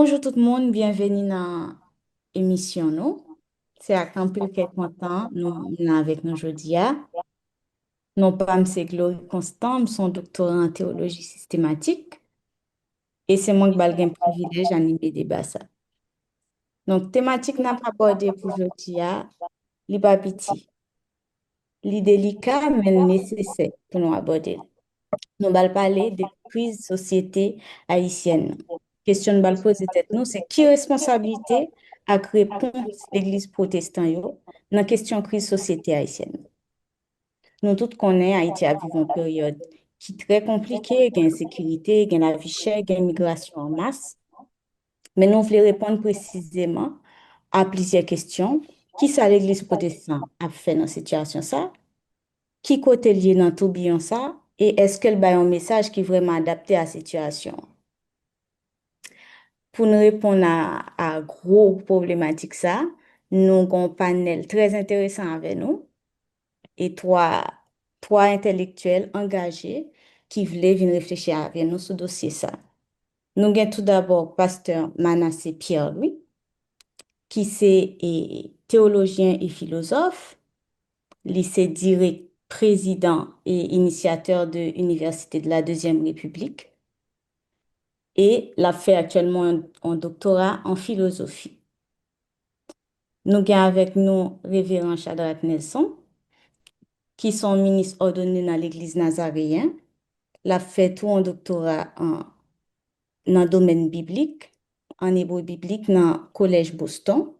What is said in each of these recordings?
Bonjour tout le monde, bienvenue dans l'émission nous. C'est à Campbell qui est content, nous avec nous aujourd'hui. Non pas M. Glory Constant, son doctorat en théologie systématique, et c'est moi qui ai le privilège d'animer le débat ça. Donc, thématique n'a pas abordé pour aujourd'hui, li pas petit, li délicat mais nécessaire pour nous aborder. Nous allons parler des crises société haïtienne. Question nous allons poser tête nous, c'est qui responsabilité à réponse l'Église protestante yo dans la question crise société haïtienne. Nous tous connaissons Haïti a vécu une période qui est très compliquée, il y a insécurité, il y a la vie chère, il y a l'immigration en masse. Mais nous voulons répondre précisément à plusieurs questions. Qui ça l'Église protestante a fait dans cette situation ça? Qui côté lié dans tout bien ça? Et est-ce qu'elle a un message qui est vraiment adapté à la situation? Pour nous répondre à gros problématiques ça, nous avons un panel très intéressant avec nous et trois intellectuels engagés qui voulaient venir réfléchir avec nous sur ce dossier ça. Nous avons tout d'abord pasteur Manassé Pierre-Louis, qui est théologien et philosophe, lycée direct président et initiateur de l'Université de la Deuxième République et l'a fait actuellement un doctorat en philosophie. Nous avons avec nous Révérend Shadrach Nelson, qui sont ministres ordonnés dans l'Église nazaréenne. L'a fait tout un doctorat dans le domaine biblique, en hébreu biblique, dans le Collège Boston.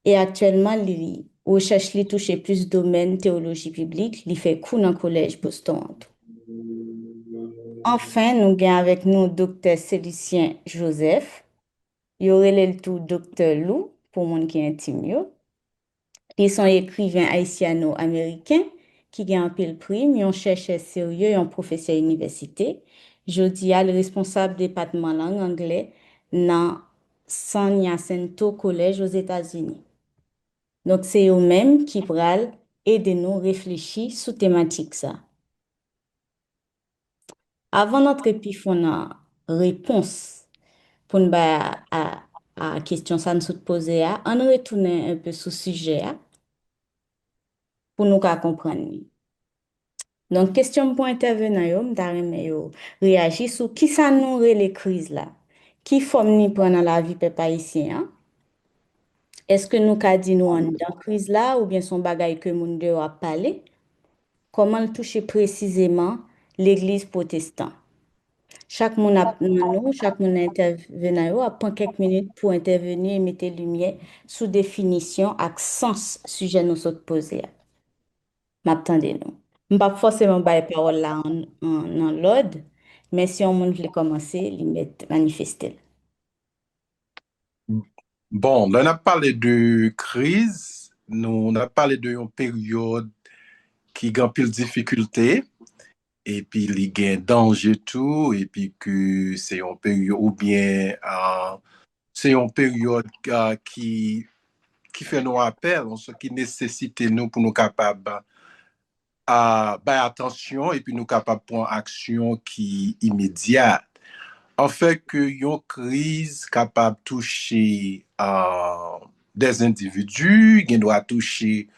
Et actuellement, il recherche les toucher plus de domaines théologie biblique. Il fait cours dans le Collège Boston. Enfin, nous avons avec nous docteur Célicien Joseph. Il y aurait le tout docteur Lou, pour monde qui est intime. Ils sont écrivains haïtiano-américains qui gagnent un peu le prix, mais on cherche sérieux, un professeur université. Je dis à le responsable du département langue anglais dans San Jacinto College aux États-Unis. Donc, c'est eux-mêmes qui pourront aider nous à réfléchir sur thématique ça. Avant notre épifona réponse pour nous à la question ça nous poser, on retourne un peu sur le sujet pour nous comprendre. Donc, question pour intervenir, yo, m'tarime yo réagir sur qui ça nous les crises là. Qui forme ni prend dans la vie peuple haïtien, hein? Est-ce que nous ka dit nous en dans crise là ou bien son bagay que moun de a parlé? Comment le toucher précisément l'église protestante? Chaque moun a nous, chaque moun intervenant yo a prend quelques minutes pour intervenir et mettre lumière sous définition ak sens sujet nous saute poser. M'attendez nous. M'pas forcément bailler parole là en l'ordre, mais si on veut commencer, il met manifester. Bon, là, on a parlé de crise, nous, on a parlé d'une période qui a pile difficulté, et puis il y a un danger tout, et puis que c'est une période, ou bien c'est une période qui fait nous appel, ce qui nécessite nous pour nous capables à faire attention, et puis nous capables de prendre action qui est immédiate. En fait, que une crise capable de toucher des individus, qui doit toucher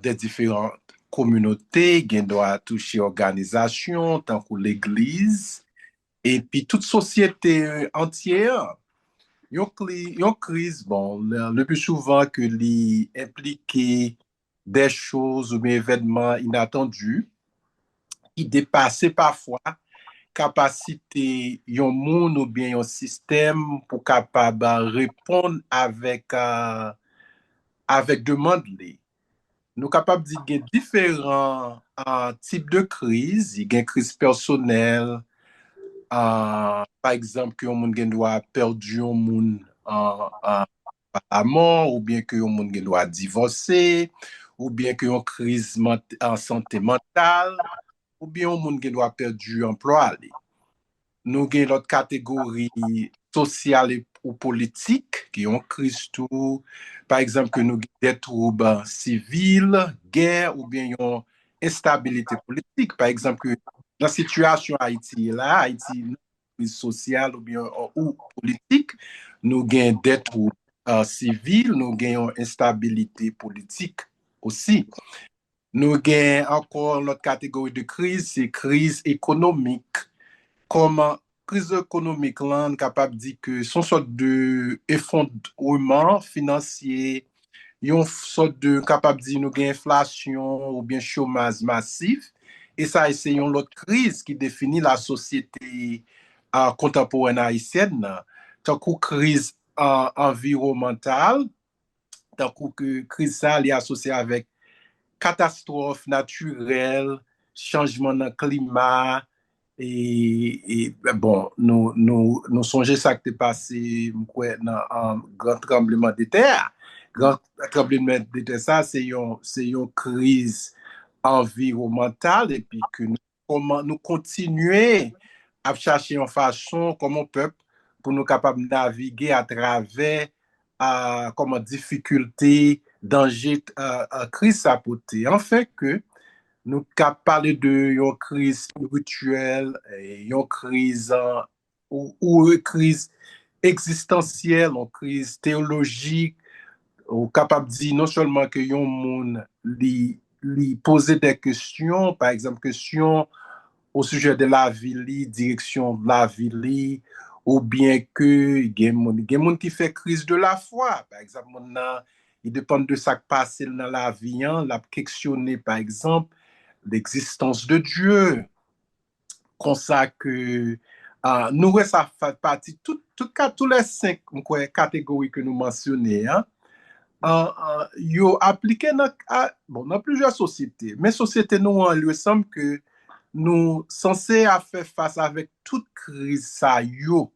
des différentes communautés, qui doit toucher organisations, tant que l'Église, et puis toute société entière. Une crise, bon, le plus souvent que implique des choses ou des événements inattendus qui dépassent parfois capacité yon moun ou bien yon système pour capable répondre avec demande li. Nous capables de dire différents types de crises, il y a une crise personnelle, par exemple que yon moun gen doit perdu yon moun à mort, ou bien que yon moun gen doit divorcer, ou bien que yon crise en santé mentale, ou bien yon moun gen doit perdu emploi li. Nous avons l'autre catégorie sociale ou politique, qui ont crise tout. Par exemple, que nous avons des troubles civils, guerre ou bien une instabilité politique. Par exemple, que dans la situation Haïti, là, Haïti, crise sociale ou politique, nous gagnons des troubles civils, nous gagnons instabilité politique aussi. Nous gagnons encore notre catégorie de crise, c'est crise économique. Comment crise économique, là, on est capable de dire que son sorte de effondrement financier, une sorte de capable de dire nous avons inflation ou bien chômage massif. Et ça, c'est une autre crise qui définit la société contemporaine haïtienne. Tant que crise environnementale, tant que crise ça est associée avec catastrophes naturelles, changement de climat, bon, nous songeons ça qui est passé dans un grand tremblement de terre. Grand tremblement de terre, ça, c'est une crise environnementale et puis que comment nous continuer à chercher une façon, comme on peut, pour nous capables de naviguer à travers comme difficulté, danger, crise à porter. En fait que nous avons parlé de une crise spirituelle, une crise ou une crise existentielle, une crise théologique, ou capable de dire non seulement que yon monde li poser des questions, par exemple, questions au sujet de la vie, direction de la vie, ou bien que il y a des gens qui fait crise de la foi. Par exemple, il dépend de ça qui passe dans la vie, hein, la questionner, par exemple, l'existence de Dieu, comme ça que nous, ça fait partie, tous les cinq catégories que nous mentionnons, hein, yo appliqué dans plusieurs sociétés. Mais sociétés, nous, il me semble que nous censés à faire face avec toute crise, ça, yo,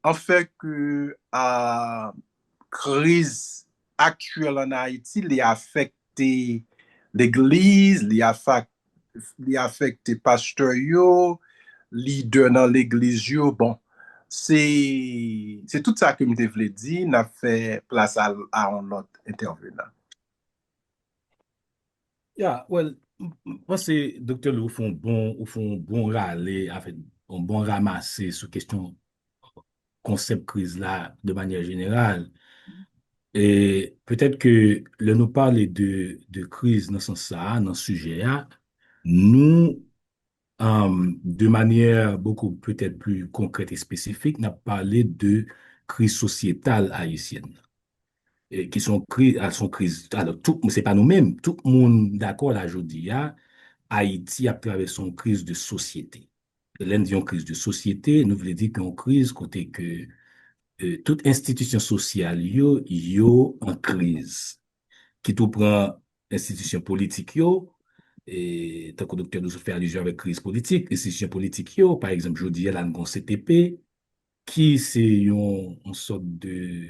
en fait que crise actuelle en Haïti, les affecté l'église, les affecté pasteur yo, leader dans l'église yo, bon, c'est tout ça que je voulais dire, n'a fait place à un autre intervenant. Yeah, well, moi, c'est Dr. Lou font bon râler, en fait, un bon ramasser sur question concept crise là de manière générale. Et peut-être que le nous parler de crise dans ce sens-là, dans ce sujet-là, nous, de manière beaucoup peut-être plus concrète et spécifique, n'a parlé de crise sociétale haïtienne. Et qui sont crises, elles sont crises. Alors, tout, c'est pas nous-mêmes, tout le monde d'accord là, aujourd'hui, Haïti a traversé une crise de société. L'un dit une crise de société, nous voulons dire qu'une crise côté que toute institution sociale yo en crise. Qui tout prend institution politique yo, et tant que le docteur nous fait allusion avec crise politique, institution politique yo, par exemple, je dis là, nous CTP, qui c'est une sorte de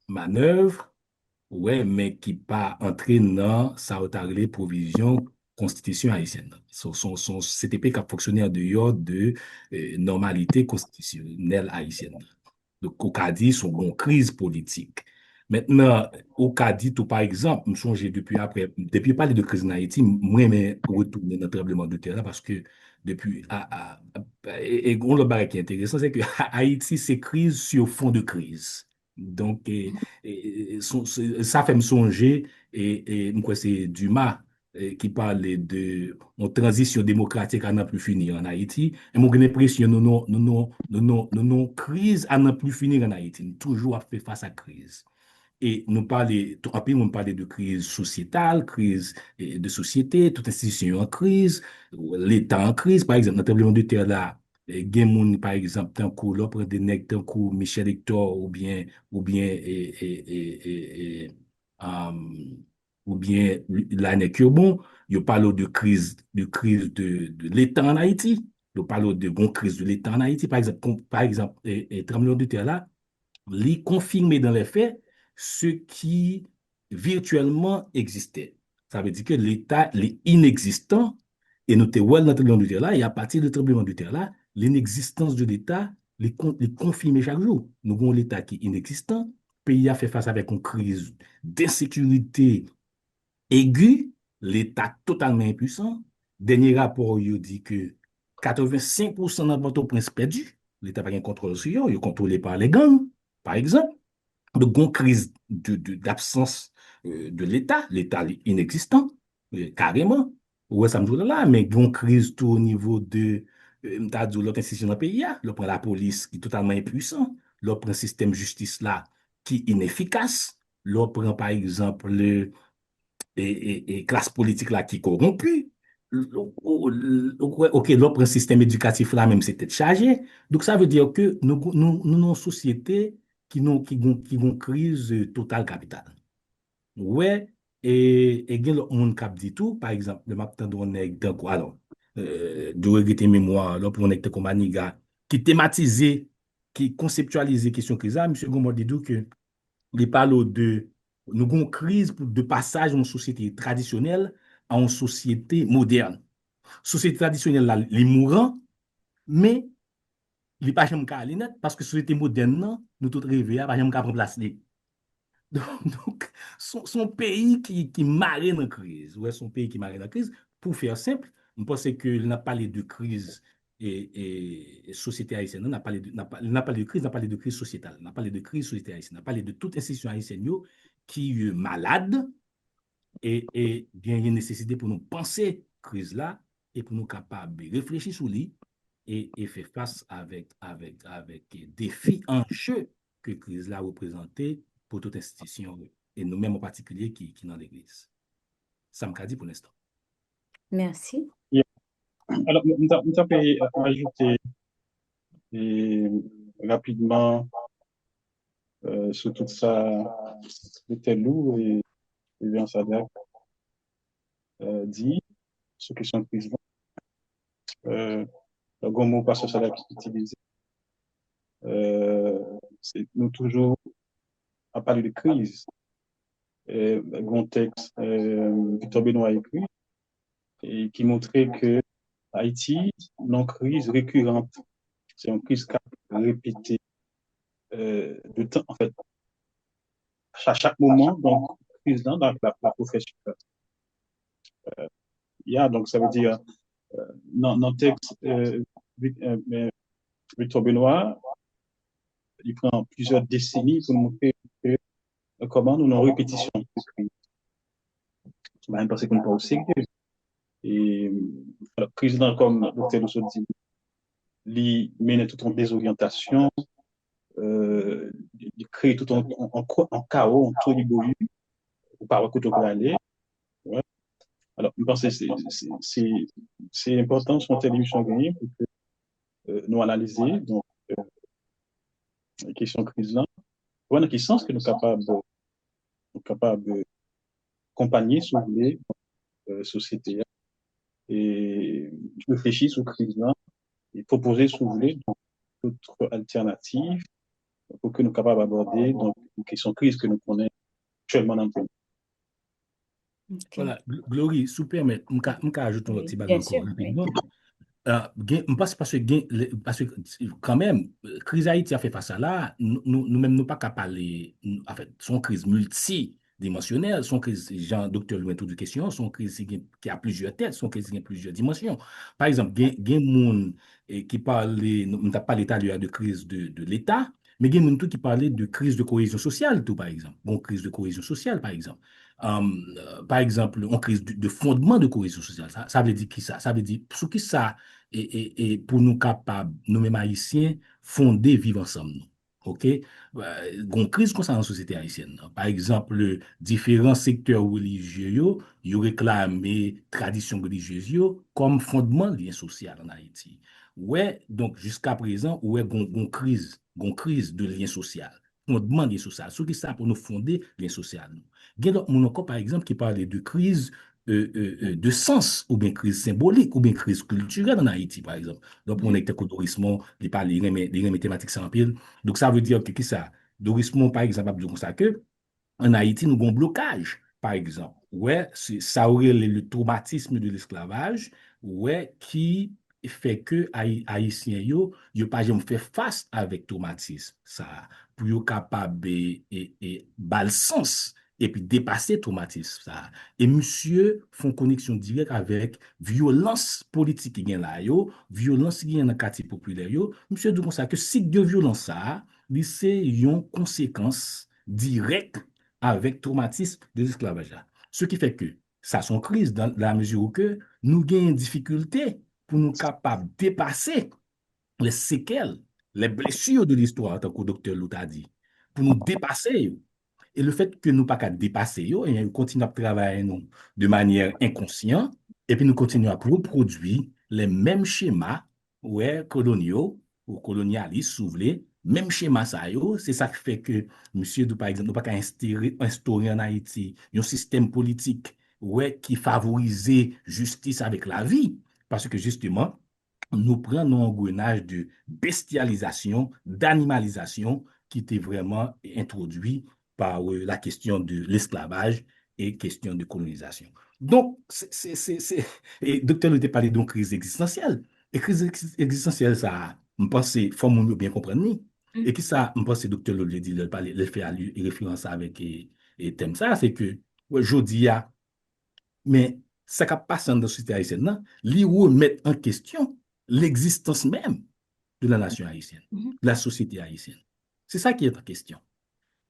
manœuvre, ouais, mais qui pas entrer dans sa les provisions constitution haïtienne. Son CTP qui a fonctionné en dehors de normalité constitutionnelle haïtienne. Donc, au Cadi, son bon crise politique. Maintenant, au Cadi, tout par exemple, je songe depuis parler de crise en Haïti, moi, mais retourner dans le tremblement de terre parce que depuis, et on le barre qui est intéressant, c'est que Haïti, c'est crise sur fond de crise. Donc, ça fait me songer, moi, c'est Dumas qui parle de une transition démocratique à n'en plus finir en Haïti. Et moi, j'ai l'impression que nous, crise à n'en plus finir en Haïti. Nous toujours à faire face à crise. Et nous parler, après, on parlait de crise sociétale, crise de société, toute institution en crise, l'État en crise, par exemple, dans le tremblement de terre là, Gemoun, par exemple, tant que l'opre de nègres, tant que Michel Hector, ou bien l'année Curbon, il parle de l'État en Haïti, il parle de grande crise de l'État en Haïti, par exemple, tremblement de terre là, les confirmer dans les faits ce qui virtuellement existait. Ça veut dire que l'État est inexistant et nous sommes dans le tremblement de terre là, et à partir du tremblement de terre là, l'inexistence de l'État est confirmée chaque jour. Nous avons l'État qui est inexistant, le pays a fait face avec une crise d'insécurité aiguë, l'État totalement impuissant. Dernier rapport, il dit que 85% dans Port-au-Prince perdu. L'État n'a pas de contrôle sur eux, ils sont contrôlés par les gangs, par exemple. Donc, une crise d'absence de l'État, l'État inexistant, carrément. Ouais, ça me joue là, mais une crise tout au niveau de l'autre institution dans le pays, l'autre la police qui est totalement impuissant, l'autre système de justice là qui est inefficace, l'autre par exemple et classe politique là qui est corrompue. Ok, l'autre système éducatif là même c'était chargé. Donc ça veut dire que nous une société qui ont crise totale capitale. Ouais, et il y a le monde qui dit tout, par exemple, le matin de on est dans quoi alors, de regretter mémoire, là, pour on est comme Maniga, qui thématisait, qui conceptualisait question crise là, M. Goumar dit tout que il parle de nous avons une crise de passage d'une société traditionnelle à une société moderne. Société traditionnelle, là, les mourants, mais il n'est pas jamais aller net parce que société moderne, non, nous tous rêver, pas jamais prendre place. Donc, son pays qui marre dans la crise. Ouais, son pays qui marre dans la crise. Pour faire simple, je pense qu'il n'a pas parlé de crise et société haïtienne. On n'a parlé n'a parlé de crise, n'a parlé de crise sociétale. On n'a parlé de crise société haïtienne. On a parlé de toute institution haïtienne qui est malade et bien il y a une nécessité pour nous penser crise là et pour nous capables de réfléchir sur lui et faire face avec défis, enjeux que crise là représentait pour toute institution et nous-mêmes en particulier qui dans l'Église. Ça me dit pour l'instant. Merci. Yeah. Alors, je peux ajouter et, rapidement sur tout ça, c'était lourd et Vivian Sadak dit sur question de président. Le grand mot Pasteur Sadak utilisé, c'est nous toujours à parler de crise. Grand texte, Victor Benoît écrit, et qui montrait que Haïti, une crise récurrente, c'est une crise qui a répété de temps, en fait, à chaque moment, donc, crise dans la profession. Donc, ça veut dire, dans le texte, Victor Benoît, il prend plusieurs décennies pour montrer que, comment nous avons répétition de crise. On va même penser qu'on n'est pas au sérieux. Et le président, comme le docteur Rousseau dit, il mène toute une désorientation, il crée tout en chaos, en tolliboli, ou par où on peut aller. Ouais. Alors, je pense que c'est important sur télévision gagnée pour que nous analyser donc les questions de crise là. Voilà qui sens que nous sommes capables de accompagner, si vous voulez, société et réfléchir sur crise là et proposer, si vous voulez, d'autres alternatives pour que nous soyons capables d'aborder donc les questions de crise que nous connaissons actuellement dans le pays. Ok. Voilà, Glory, super, mais je vais ajouter un Oui, petit bagage bien encore sûr. Oui. rapidement. Je pense parce que quand même, crise Haïti a fait face à là, nous-mêmes, nous pas capables, en fait, son crise multidimensionnelle, son crise, Jean, docteur Louis, toute question, son crise qui a plusieurs têtes, son crise qui a plusieurs dimensions. Par exemple, il y a des gens qui parlent, nous n'avons pas l'état de crise de l'État, mais il y a des gens qui parlent de crise de cohésion sociale, tout par exemple. Bon, crise de cohésion sociale, par exemple. Par exemple, en crise de fondement de cohésion sociale. Ça veut dire qui ça? Ça veut dire, sous qui ça et pour nous capables, nous-mêmes haïtiens, fonder, vivre ensemble. Nous. OK? Une crise concernant la société haïtienne. Par exemple, différents secteurs religieux, ils réclament traditions religieuses comme fondement de lien social en Haïti. Ouais, donc jusqu'à présent, ouais, une crise de lien social, fondement de lien social. Ce qui ça pour nous fonder lien social. Il y a d'autres encore, par exemple, qui parlent de crise de sens, ou bien crise symbolique, ou bien crise culturelle en Haïti, par exemple. Donc, on est avec Dorismon, il parle des mathématiques sans pile. Donc, ça veut dire que qui ça? Dorismon, par exemple, a dit comme ça que en Haïti, nous avons un blocage, par exemple. Ouais, ça aurait le traumatisme de l'esclavage, ouais, qui fait que Haïtiens yo pas jamais fait face avec traumatisme. Ça, pour yo capable et bal sens et puis dépasser traumatisme ça. Et monsieur font connexion directe avec violence politique qui gagne là yo, violence qui gagne dans quartier populaire yo. Monsieur dit comme ça que si de violence ça, c'est une conséquence directe avec traumatisme de l'esclavage là. Ce qui fait que ça son crise dans la mesure où que nous gagnons une difficulté pour nous capables de dépasser les séquelles, les blessures de l'histoire, tant que le docteur Lout a dit, pour nous dépasser. Et le fait que nous pas qu'à dépasser, et nous continuons à travailler nous, de manière inconsciente, et puis nous continuons à reproduire les mêmes schémas ouais, coloniaux ou colonialistes, si vous voulez, même schéma ça, c'est ça qui fait que, monsieur, par exemple, nous pas qu'à instaurer en Haïti un système politique ouais, qui favorisait justice avec la vie. Parce que justement, nous prenons un engrenage de bestialisation, d'animalisation qui était vraiment introduit par la question de l'esclavage et question de colonisation. Donc, et docteur nous a parlé d'une crise existentielle. Et crise existentielle, ça, je pense, il faut bien comprendre. Et qui ça, je pense, docteur Lolé dit, il fait référence avec et thème ça, c'est que, je dis, mais ça qui passe dans la société haïtienne, il remet en question l'existence même de la nation haïtienne, de la société haïtienne. C'est ça qui est en question.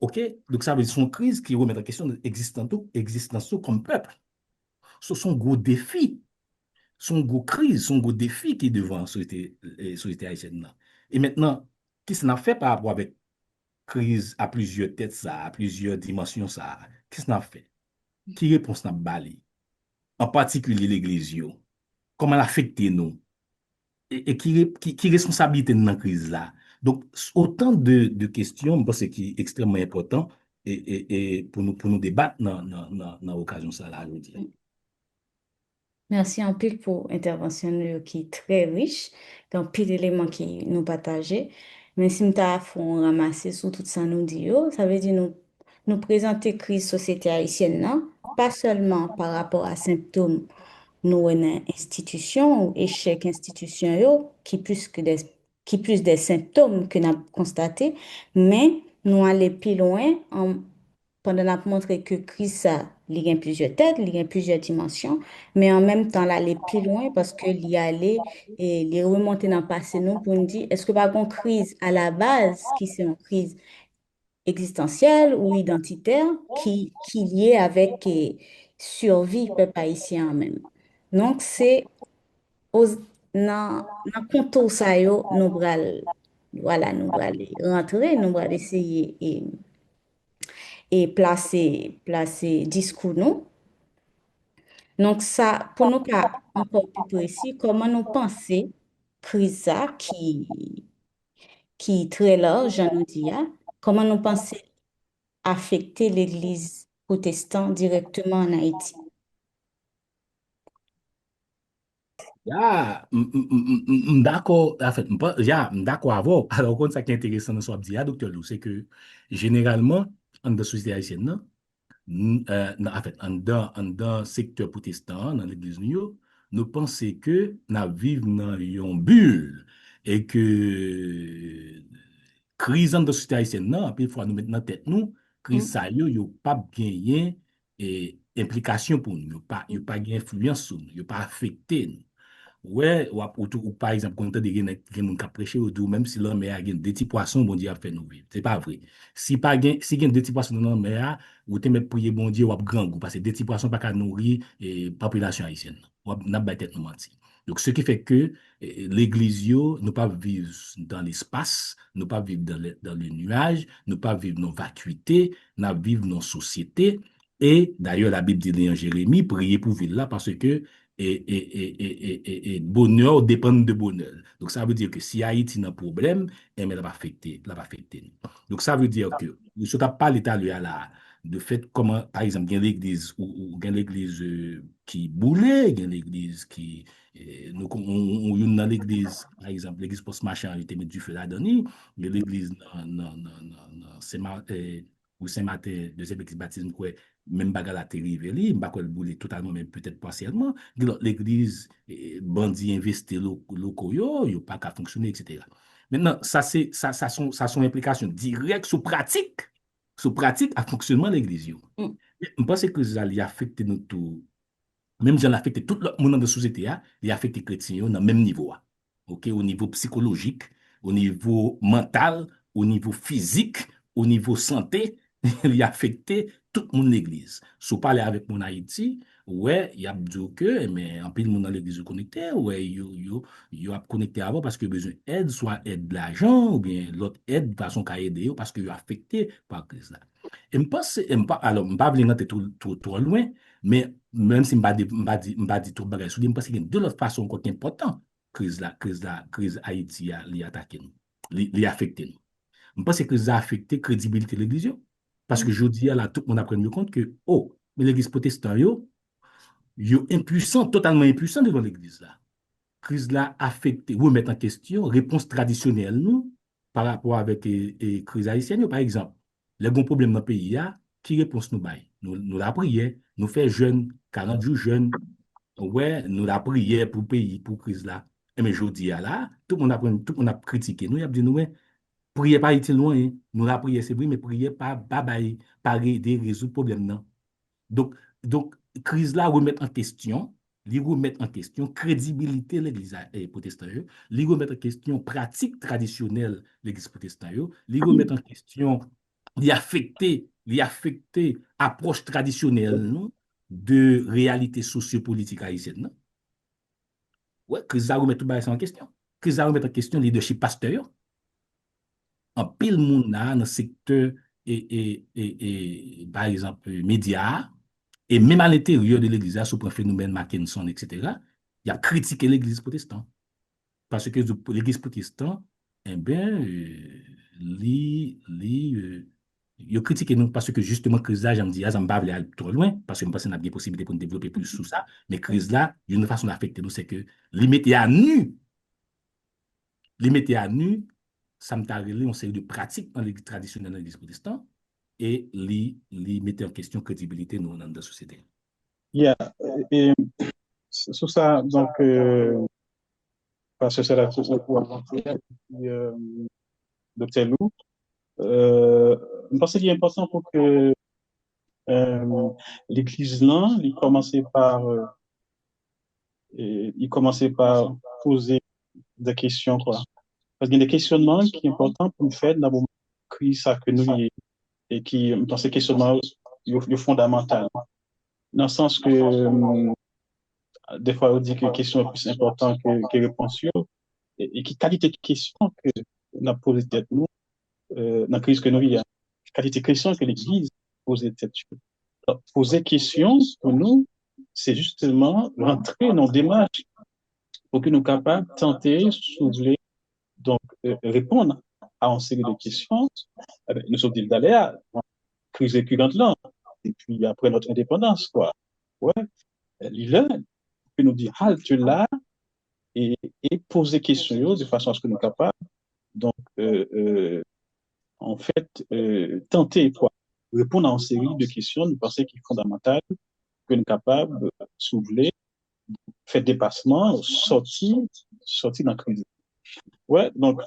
OK? Donc, ça veut dire son crise qui remet en question l'existence comme peuple. Ce sont gros défis, son gros crise, son gros défi qui est devant la société haïtienne. Et maintenant, qu'est-ce qu'on a fait par rapport avec crise à plusieurs têtes, ça, à plusieurs dimensions, ça? Qu'est-ce qu'on a fait? Qui réponse n'a balé? En particulier l'Église, comment elle a affecté nous? Et qui responsabilité dans la crise là. Donc, autant de questions, je pense que qui est extrêmement important et pour nous débattre dans l'occasion ça là, je veux dire. Merci en pile pour l'intervention qui est très riche, dans pile d'éléments qui nous partagent. Mais si nous avons ramassé sur tout ça nous dit, ça veut dire nous présenter crise société haïtienne, non? Pas seulement par rapport à symptômes nous une institution ou échec institution yo, qui plus des symptômes que nous avons constatés, mais nous aller plus loin pendant qu'on montré que crise ça, il y a plusieurs têtes, il y a plusieurs dimensions, mais en même temps aller plus loin parce que y aller et les remonter dans le passé nous pour nous dire est-ce que par contre crise à la base qui c'est une crise existentielle ou identitaire qui liée avec survie peuple haïtien en même. Donc, c'est aux, dans contour ça yo, nous bral, voilà, nous bral rentrer, nous bral essayer et placer discours nous. Donc, ça, pour nous cas encore plus précis, comment nous penser crise ça qui est très large, j'en nous dis, comment nous penser affecter l'Église protestante directement en Haïti. D'accord, en fait, d'accord avec. Alors, quand ça qui est intéressant dans ce que dit, docteur Lou, c'est que généralement, dans la société haïtienne, en fait, dans le secteur protestant, dans l'église, nous pensons que nous vivons dans une bulle et que crise dans la société haïtienne, non, puis il faut nous mettre dans la tête, nous, crise ça, yo pas gagné et implication pour nous, yo pas gagné influence sur nous, yo pas affecté nous. Ouais, ou par exemple, quand on a des gens qui ont prêché autour, même si l'homme a des petits poissons, bon Dieu a fait nous vivre. C'est pas vrai. Si pas si des petits poissons dans l'homme, ou te mettre prier bon Dieu, ou grand goût, parce que des petits poissons pas qu'à nourrir et population haïtienne. Ou n'a pas tête nous mentir. Donc, ce qui fait que l'église, nous pas vivre dans l'espace, nous pas vivre dans le nuage, nous pas vivre dans vacuité, nous vivre dans société. Et d'ailleurs, la Bible dit en Jérémie, priez pour vivre là parce que et bonheur dépend de bonheur. Donc, ça veut dire que si Haïti a un problème, elle va affecter, Donc, ça veut dire que, je ne pas l'état là, de fait, comment, par exemple, il y a l'église ou il y a l'église qui boulait, il y a l'église qui, nous, dans l'église, par exemple, l'église post-machin, il était mis du feu là-dedans, il y a l'église, ou Saint-Martin, deuxième église baptisme, quoi, même bagarre la terrible, pas le bouler totalement, mais peut-être partiellement. L'église, bandit investi locaux, yo pas qu'à fonctionner, etc. Maintenant, ça son implication directe sur pratique Sous pratique à fonctionnement de l'église. Mm. Je pense que ça a affecté nous tous. Même j'en affecté tout le monde dans la société, il a affecté les chrétiens dans le même niveau. OK? Au niveau psychologique, au niveau mental, au niveau physique, au niveau santé, il a affecté tout le monde de l'église. Si vous parlez avec mon Haïti, ouais, il y a dit que, mais en plus, le monde dans l'église est connecté, ouais, il a connecté avant parce que besoin d'aide, soit aide de l'argent, ou bien l'autre aide de façon qu'à aider, parce qu'il est affecté par la crise là. Et je pense, alors, je ne vais pas venir trop loin, mais même si je ne vais pas dire tout le bagage, je pense qu'il y a deux autres façons qui sont importantes, crise Haïti a attaqué nous, li affecté nous. Je pense que ça a affecté la crédibilité de l'Église. Parce que je dis là, tout le monde a pris compte que, oh, mais l'Église protestante, yo impuissant, totalement impuissant devant l'Église là. Crise là affecté, remettre en question, réponse traditionnelle nous, par rapport avec crise haïtienne, par exemple. Les bons problèmes dans le pays, qui réponse nous baille? Nous la prière, nous fait jeûne, 40 jours jeûne, ouais, nous la prière pour le pays, pour crise là. Et mais je dis là, tout le monde a critiqué, nous, il a dit nous, ouais, prière pas été loin, hein. Nous la prière c'est vrai, mais prière pas aider résoudre le problème non. Donc, donc, crise là remettre en question, li remettre en question crédibilité de l'Église protestante, li remettre en question pratique traditionnelle de l'Église protestante, li remettre en question, li affecter approche traditionnelle non, de réalité sociopolitique haïtienne. Non? Ouais, crise là remettre tout ça en question. Crise là remettre en question le leadership pasteur. En pile monde là, dans le secteur par exemple, médias, et même à l'intérieur de l'Église, sous le phénomène Mackinson, etc., il a critiqué l'Église protestante. Parce que l'Église protestante, eh bien, il a critiqué nous parce que justement, crise là, j'aime dire, ça me aller trop loin, parce que je pense qu'on a des possibilités pour nous développer plus sur ça, mais crise là, d'une façon d'affecter nous, c'est que limiter à nu, ça me t'a révélé une série de pratiques dans l'Église traditionnelle de l'Église protestante et li mettait en question la crédibilité nous dans la société. Yeah. Et sur ça, donc, parce que c'est la chose pour avancer, Dr. Lou, je pense qu'il est important pour que l'Église là, il commençait par poser des questions, quoi. Parce qu'il y a des questionnements qui sont importants pour nous faire dans le moment de crise ça que nous y est, et qui, dans ces questionnements, sont fondamentaux. Dans le sens que, des fois, on dit que question est plus importante que réponse, et qui qualité de question que nous avons posé tête nous, dans la crise que nous y a. Qualité de question que l'Église pose tête. Poser question pour nous, c'est justement rentrer dans la démarche pour que nous soyons capables de tenter, soulever, donc répondre à une série de questions. Nous sommes dit d'aller à la crise récurrente là, et puis après notre indépendance, quoi. Ouais, l'île peut nous dire halte là et poser questions de façon à ce que nous soyons capables, donc, en fait, tenter, quoi, répondre à une série de questions, nous pensons qu'il est fondamental que nous sommes capables de soulever, faire dépassement, sortir dans la crise. Ouais, donc,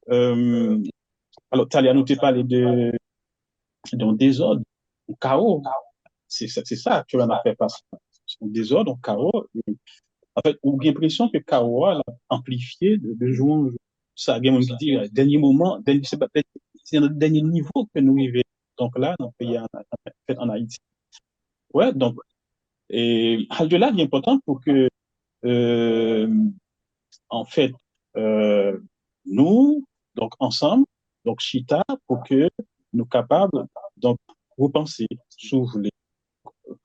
alors, Talia nous t'a parlé d'un désordre, un chaos. C'est ça que l'on a fait passer. Un désordre, un chaos. Et, en fait, on a l'impression que le chaos a amplifié de jour en jour. Ça, il y a même qui dit, dernier moment, c'est notre dernier niveau que nous vivons. Donc là, dans le pays en Haïti. Ouais, donc, et au-delà, il est important pour que, euh, en fait, euh, nous, donc ensemble, donc Chita, pour que nous capables, donc, repenser, s'ouvrir,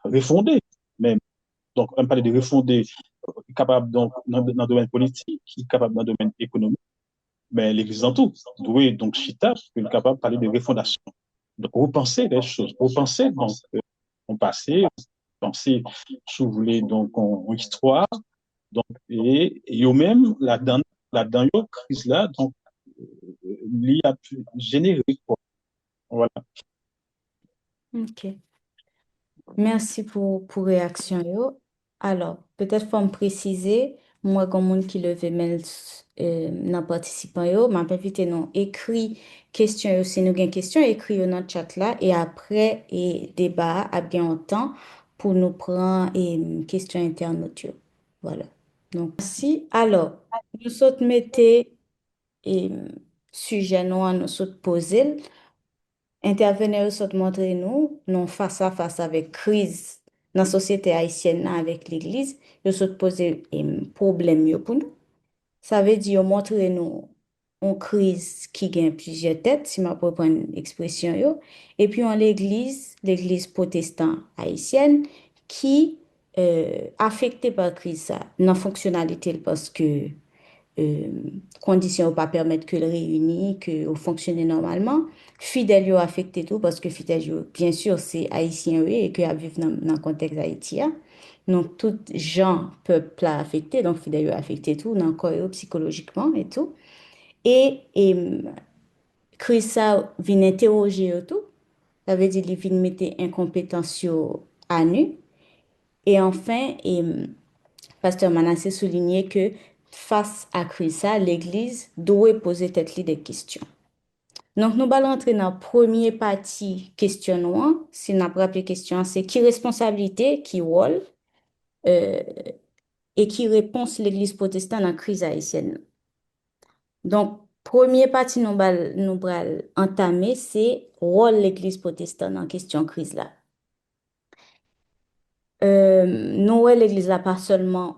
refonder, même. Donc, on parle de refonder, capable donc, dans le domaine politique, capable dans le domaine économique, mais l'Église en tout. Oui, donc Chita, pour que capable de parler de refondation. Donc, repenser les choses, repenser, donc, en passé, penser, si vous voulez, donc, en histoire, donc, et même là-dedans, crise là, donc, il a pu générer, quoi. Voilà. OK. Merci pour réaction yo. Alors, peut-être faut me préciser, moi, comme monde qui levait mail dans participant yo, m'a invité non écrit question yo, si nous gain question écrit yo dans le chat là et après et débat a bien un temps pour nous prendre et question internautes yo. Voilà. Donc si alors nous saute mettez et sujet nous à nous saute poser intervenir saute montrer nous non face à face avec crise dans la société haïtienne là, avec l'église, nous saute poser problème yo pour nous. Ça veut dire montrer nous une crise qui gagne plusieurs têtes, si ma peux prendre l'expression yo, et puis en l'église protestante haïtienne qui affectée par crise ça, non fonctionnalité parce que euh, conditions pas permettre que le réunir, que fonctionner normalement. Fidèles yo affecté tout parce que fidèles yo, bien sûr, c'est haïtien oui, et que a vivre dans le contexte haïtien. Donc, tout gens, peuple là affecté, donc fidèles yo affecté tout, dans le corps yo, psychologiquement et tout. Et Chris ça vient interroger yo tout. Ça veut dire qu'il vient mettre incompétence yo à nu. Et enfin, Pasteur Manasseh soulignait que face à ça, l'Église doit poser tête li des questions. Donc, nous allons entrer dans la première partie questionnement. Si nous avons rappelé question, c'est qui responsabilité, qui rôle euh, et qui réponse l'Église protestante dans la crise haïtienne. Donc, première partie nous allons entamer, c'est rôle l'Église protestante dans la question crise là. Noël, l'église là, pas seulement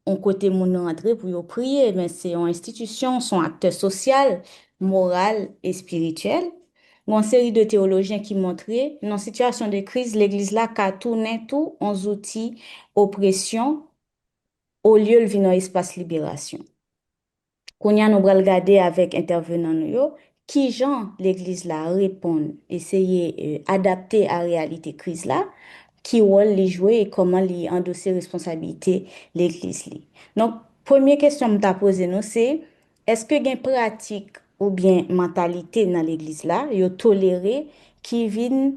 on côté mon entrée pour y prier, mais c'est une institution, son acteur social, moral et spirituel. Une série de théologiens qui montraient, dans une situation de crise, l'église là, a tourné tout en outils oppression, au lieu de venir espace libération. Qu'on y a nous regarder avec intervenant nous yo, qui gens l'église là répond, essayer adapter à la réalité crise là qui rôle les jouer et comment les endosser responsabilité l'église li. Donc, première question que je posée nous c'est est-ce que une pratique ou bien mentalité dans l'église là, yo toléré qui viennent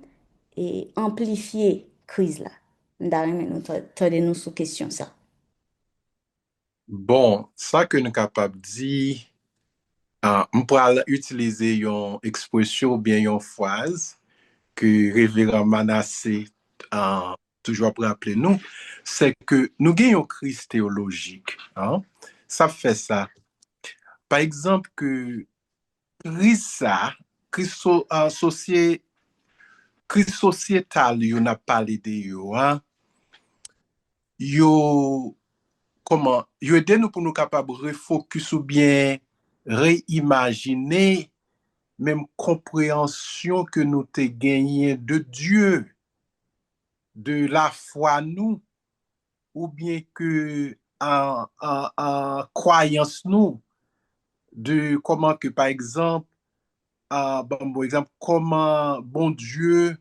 et amplifier crise là. D'ailleurs, nous tendez-nous sous question ça. Bon, ça que nous capable de dire, on pourra utiliser une expression ou bien une phrase que Révérend Manasseh toujours pour rappeler nous, c'est que nous gagnons une crise théologique. Hein? Ça fait ça. Par exemple, que crise ça, crise sociétale, on a parlé de yo, hein? Yo, comment, yo aide nous pour nous capables de refocus ou bien réimaginer même compréhension que nous te gagné de Dieu, de la foi nous, ou bien que en croyance nous, de comment que par exemple, bon exemple, comment bon Dieu,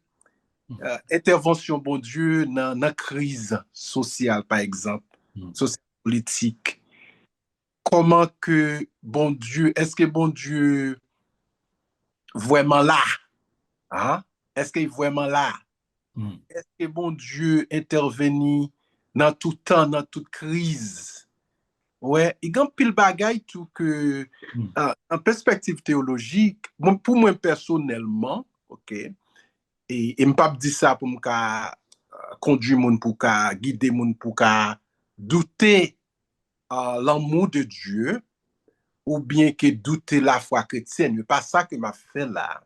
intervention bon Dieu dans la crise sociale par exemple, sociale politique. Comment que bon Dieu, est-ce que bon Dieu vraiment là? Hein? Est-ce qu'il est vraiment là? Est-ce que bon Dieu intervenit dans tout temps, dans toute crise? Ouais, il y a pile bagaille tout que en perspective théologique, pour moi personnellement, ok, et m'pas dire ça pour me conduire moun pour guider moun pour douter l'amour de Dieu ou bien que douter la foi chrétienne, mais pas ça que m'a fait là.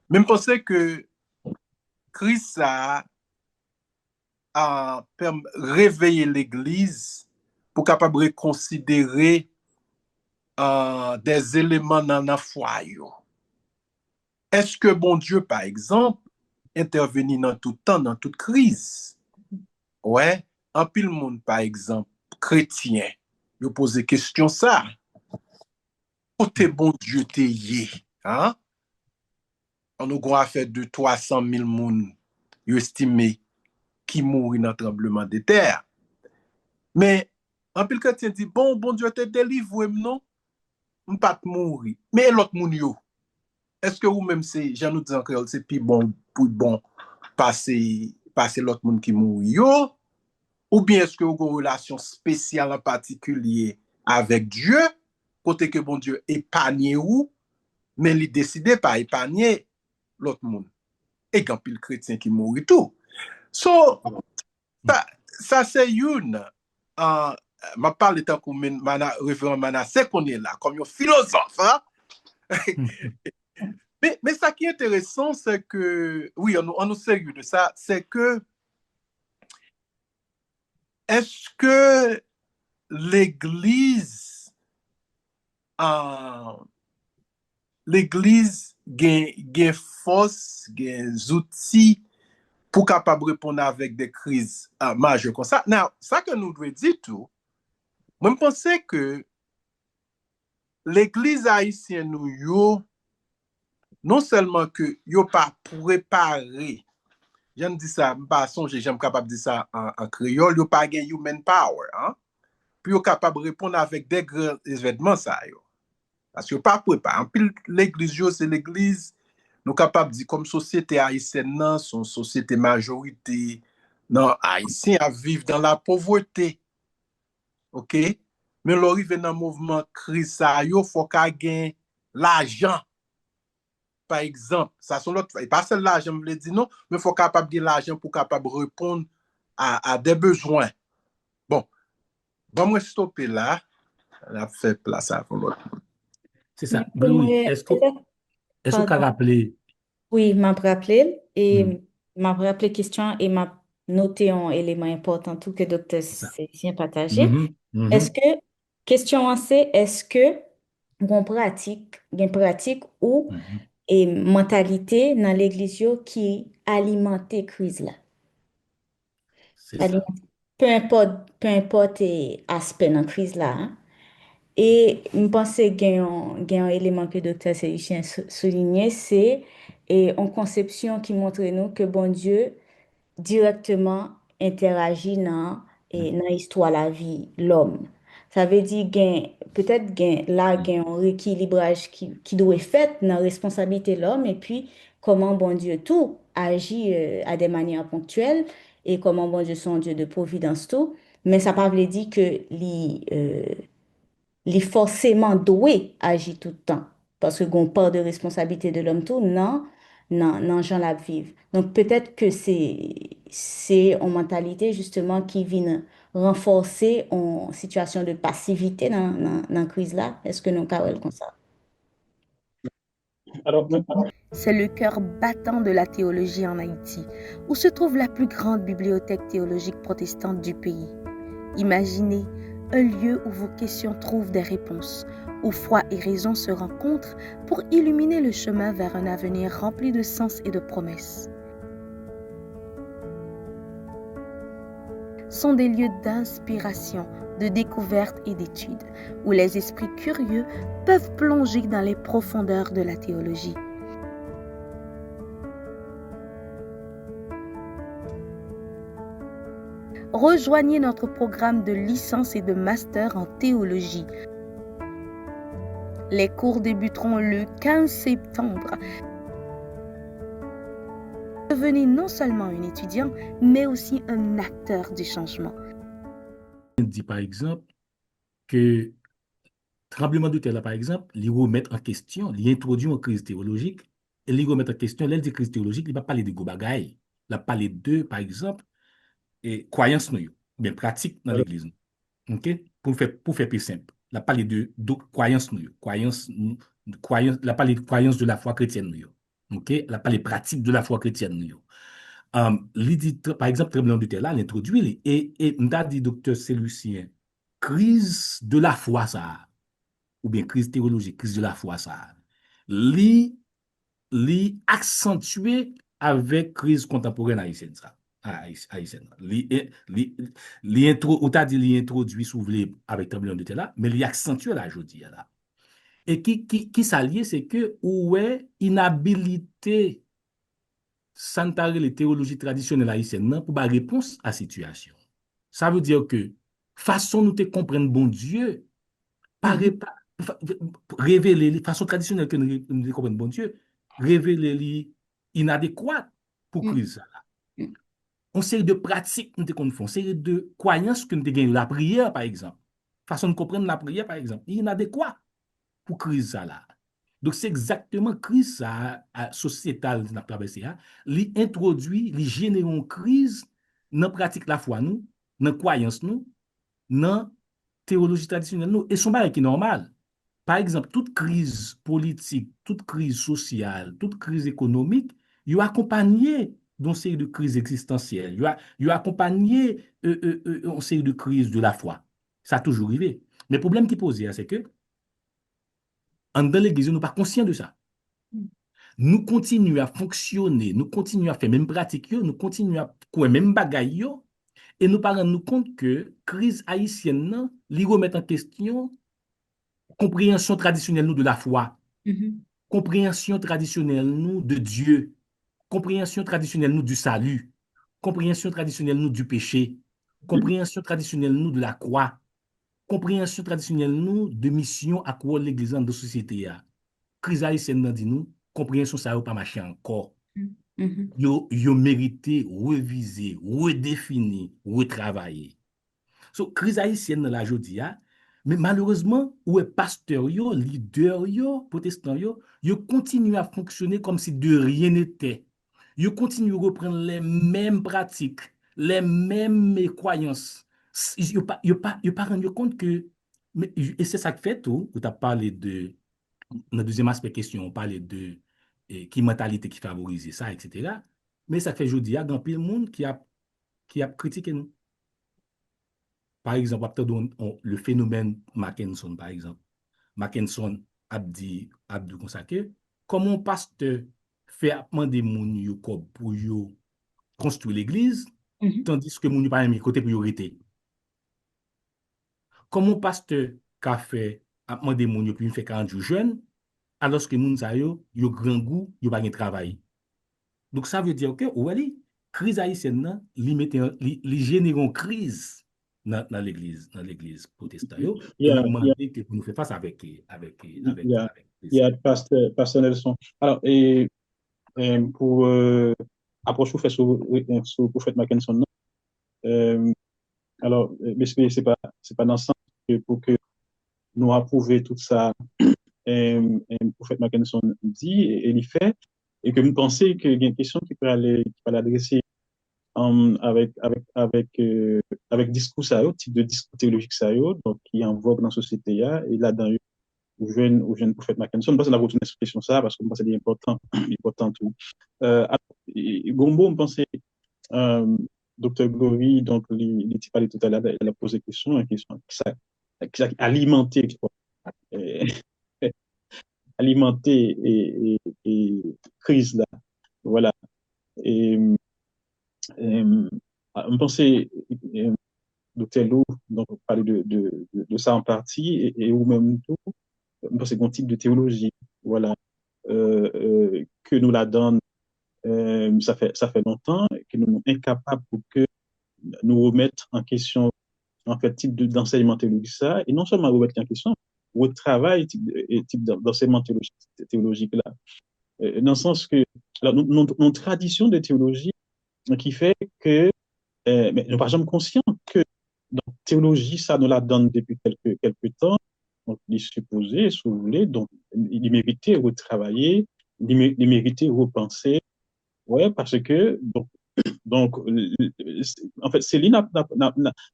Même penser que Christ a réveiller l'Église pour capable considérer des éléments dans la foi. Est-ce que bon Dieu, par exemple, intervenir dans tout temps, dans toute crise? Ouais, en pile monde, par exemple, chrétien, il pose question ça. Côté bon Dieu te yé, hein? On a fait de 300 000 moun, estimé qui mourit dans le tremblement de terre. Mais en pile chrétien dit bon Dieu te délivre non, m'pas mourir. Mais l'autre moun yo, est-ce que vous même c'est Jean nous dit en créole c'est plus bon pour bon passer l'autre moun qui mourit yo ou bien est-ce que vous avez une relation spéciale en particulier avec Dieu, côté que bon Dieu épargne ou, mais il décide pas épargner l'autre monde. Et quand il chrétien qui mourit tout. So, ça c'est une. Ma parle tant que révérend Manassé qu'on est là, comme un philosophe. Hein? mais ça qui est intéressant, c'est que, oui, on est sérieux de ça, c'est que est-ce que l'Église gagne force, gagne outils pour capable répondre avec des crises majeures comme ça. Now, ça que nous devons dire tout, moi je pense que l'Église haïtienne nous non seulement que yo pas préparé, j'aime dire ça, pas songer, j'aime capable de dire ça en créole, yo pas gain human power, hein? Puis yo capable de répondre avec des grands événements ça yo. Parce que yo pas préparé. En pile l'église yo, c'est l'église nous capable de dire comme société haïtienne non, son société majorité non haïtien à vivre dans la pauvreté. OK? Mais l'arrivée dans le mouvement crise ça yo faut qu'a gain l'argent. Par exemple, ça sont l'autre, pas seul l'argent, je me dit non, mais il faut capable de l'argent pour capable répondre à des besoins. Bon, vamos stopper là. On a fait place à l'autre. C'est Mais ça. pour moi, Louis, est-ce peut-être, qu'on a pardon, rappelé? oui, m'a rappelé Hmm, et m'a rappelé question et m'a noté un élément important tout que docteur c'est ça. Sébastien partagé. Mhm, Est-ce mhm, que, question 1, c'est est-ce que une pratique ou mhm. et mentalité dans l'église yo qui alimente crise là? C'est ça. Alimente, peu importe aspect dans crise là, hein. Et je pense qu'il y a un élément que le docteur Sérichin soulignait, c'est une conception qui montre nous que bon Dieu directement interagit Mhm, dans l'histoire de la vie, l'homme. Ça veut dire peut-être là, il y a un rééquilibrage qui doit être fait dans la responsabilité de l'homme et puis comment bon Dieu tout agit à des manières ponctuelles et comment bon Dieu son Dieu de providence tout. Mais ça ne veut pas dire que les forcément doué agit tout le temps. Parce que gon part de responsabilité de l'homme tout, non, non, non, j'en la vive. Donc peut-être que c'est une mentalité justement qui vient renforcer en situation de passivité dans la crise là. Est-ce que nous carrel comme ça? Alors, C'est le cœur battant de la théologie en Haïti, où se trouve la plus grande bibliothèque théologique protestante du pays. Imaginez un lieu où vos questions trouvent des réponses, où foi et raison se rencontrent pour illuminer le chemin vers un avenir rempli de sens et de promesses. Sont des lieux d'inspiration, de découverte et d'étude, où les esprits curieux peuvent plonger dans les profondeurs de la théologie. Rejoignez notre programme de licence et de master en théologie. Les cours débuteront le 15 septembre. Devenez non seulement un étudiant, mais aussi un acteur du changement. On dit par exemple que tremblement de terre, là, par exemple, il remet en question, il introduit une crise théologique, et il remet en question, l'aile de crise théologique, il va parler de Gobagaï. Il va parler de, par exemple, et croyance, nous, bien pratique dans alors, l'église. OK? Pour faire plus simple. Il a parlé de croyance, nous, croyance, il a parlé de croyance de la foi chrétienne, nous. OK? Il a parlé pratique de la foi chrétienne, nous. Par exemple, tremblement de terre, là, l'introduit, et m'a dit, docteur Célucien, crise de la foi, ça ou bien crise théologique, crise de la foi, ça, li accentué avec crise contemporaine haïtienne, ça. Haïtienne. Ou t'as dit, li introduit, s'ouvrir avec tremblement de terre là, mais li accentué là, je dis, là. Et qui s'allie, c'est que, où est inhabilité sanitare les théologies traditionnelles haïtiennes non, pour ba réponse à la situation. Ça veut dire que façon nous te comprendre bon Dieu, pas Mhm. révéler les façons traditionnelles que nous comprenons bon Dieu, révéler les inadéquates pour Mm, crise ça. mm. une série de pratiques que nous font, une série de croyances que nous avons. La prière, par exemple. Façon de comprendre la prière, par exemple. Il y en a de quoi pour crise ça là. Donc, c'est exactement crise ça, sociétale, dans la traversée, li introduit, li génère une crise dans la pratique la foi, nous, dans la croyance, nous, dans la théologie traditionnelle, nous, et son bagage qui est normal. Par exemple, toute crise politique, toute crise sociale, toute crise économique, il a accompagné d'une série de crises existentielles, il a accompagné une série de crises de la foi. Ça a toujours arrivé. Mais le problème qui est posé, c'est que, en dans l'église, nous ne sommes pas conscients de ça. Nous continuons à fonctionner, nous continuons à faire même pratique, nous continuons à faire même bagaille, et nous ne nous rendons compte que la crise haïtienne, li remet en question compréhension traditionnelle nous de la foi, compréhension traditionnelle nous de Dieu, compréhension traditionnelle nous du salut, compréhension traditionnelle nous du péché, compréhension traditionnelle nous de la croix, compréhension traditionnelle nous de mission à quoi l'église dans la société. Crise haïtienne nan dit nous, compréhension ça n'a pas marché encore. Yo mérité reviser, redéfinir, retravailler. So, crise haïtienne dans la jodia, mais malheureusement, où est pasteur yo, leader yo, protestant yo, yo continue à fonctionner comme si de rien n'était. Yo continue à reprendre les mêmes pratiques, les mêmes croyances. Yo pas rendu compte que, et c'est ça que fait tout, tu as parlé de, dans le deuxième aspect question, on parlait de qui mentalité qui favorise ça, etc. Mais ça fait aujourd'hui, il y a grand pile monde qui a critiqué nous. Par exemple, le phénomène Mackinson, par exemple. Mackinson a dit comme ça que comment pasteur fait demander moun yo pour yo construire l'église, tandis que moun yo pas même côté priorité. Comment pasteur qu'a fait demander moun yo puis fait 40 jours jeune, alors que moun sa yo grand goût, yo pas de travail. Donc ça veut dire que oui, crise haïtienne li génère une crise dans l'église protestante. Et nous demandons que nous fassions face avec il y a pasteur Nelson. Alors, pour approcher vous fait sur le prophète Mackinson, alors, mais c'est pas dans ce sens que pour que nous approuvions tout ça, le prophète Mackinson dit et il fait, et que nous pensons qu'il y a une question qui peut aller adresser avec discours ça, type de discours théologique ça, donc qui est en vogue dans la société, et là-dedans, au jeune prophète Mackinson, parce que la retourner sur question ça, parce que c'est important tout. Gombo, on pensait, Dr. Glory, donc, il parlait tout à l'heure, il a posé une question qui a alimenté, et crise là. Voilà. Et on pensait, Dr. Lou, donc, parler de ça en partie, et ou même tout, on pensait qu'on type de théologie, voilà, que nous la donne, ça fait longtemps, que nous sommes incapables pour que nous remettre en question, en fait, type d'enseignement théologique ça, et non seulement remettre en question, au travail, type d'enseignement théologique là. Dans le sens que, alors, nous avons une tradition de théologie qui fait que, mais nous ne sommes pas jamais conscients que la théologie, ça nous la donne depuis quelques temps, donc il est supposé, si vous voulez, donc il méritait retravailler, il méritait repenser, ouais, parce que, donc en fait, c'est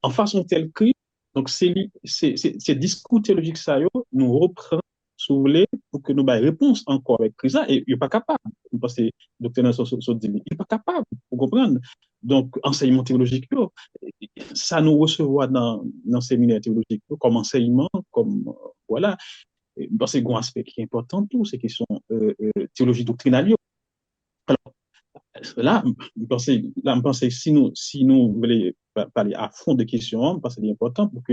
en façon telle que, donc c'est discours théologique ça nous reprend, si vous voulez, pour que nous ayons réponse encore avec Christ, et il n'est pas capable, parce que docteur Nelson il n'est pas capable, vous comprenez. Donc, enseignement théologique, ça nous recevoir dans le séminaire théologique comme enseignement, comme, voilà. Parce que c'est un aspect qui est important, tout, c'est question théologie doctrinale. Alors, là, je pense si nous voulons parler à fond de questions, parce que c'est important pour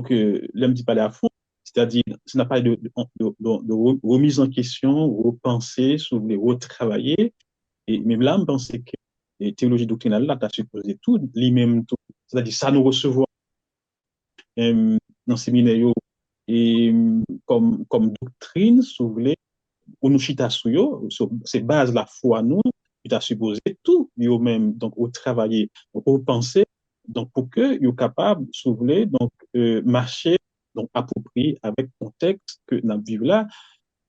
que l'homme dit parler à fond, c'est-à-dire, ce n'a pas de remise en question, repenser, si vous voulez, retravailler. Et même là, je pense que la théologie doctrinale, là, tu as supposé tout, lui-même tout. C'est-à-dire, ça nous recevoir dans le séminaire, et comme doctrine, si vous voulez, ou nous chita sur ces bases la foi, nous, t'a supposé tout, eux-mêmes, donc, au travailler, au penser, donc, pour que ils soient capables, s'ouvrir, donc, marcher, donc, approprié avec le contexte que nous vivons là,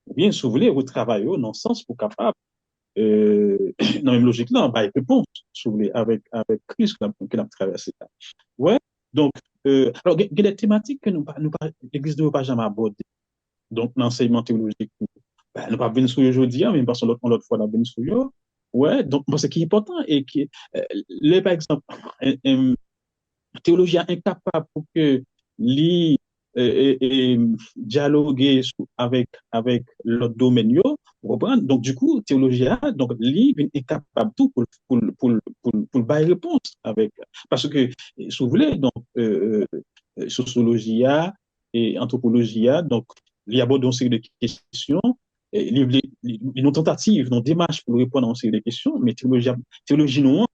ou bien s'ouvrir au travail, dans le sens pour capable, dans la même logique là, bah, réponse, s'ouvrir avec Christ que nous traversé là. Ouais, donc, alors, il y a des thématiques que l'Église ne veut pas jamais aborder. Donc, l'enseignement théologique, ben, nous pas venir sur aujourd'hui, mais parce que l'autre fois, nous venir sur eux. Ouais, donc, bon, ce qui est important et qui, par exemple, un théologien incapable pour que lui dialoguer avec l'autre domaine, vous comprenez? Donc, du coup, théologien, donc, lui, il est incapable tout pour bailler réponse avec, parce que, si vous voulez, donc, sociologie et anthropologie, donc, il y a une série de questions, une tentative, une démarche pour répondre à une série de questions, mais théologie non,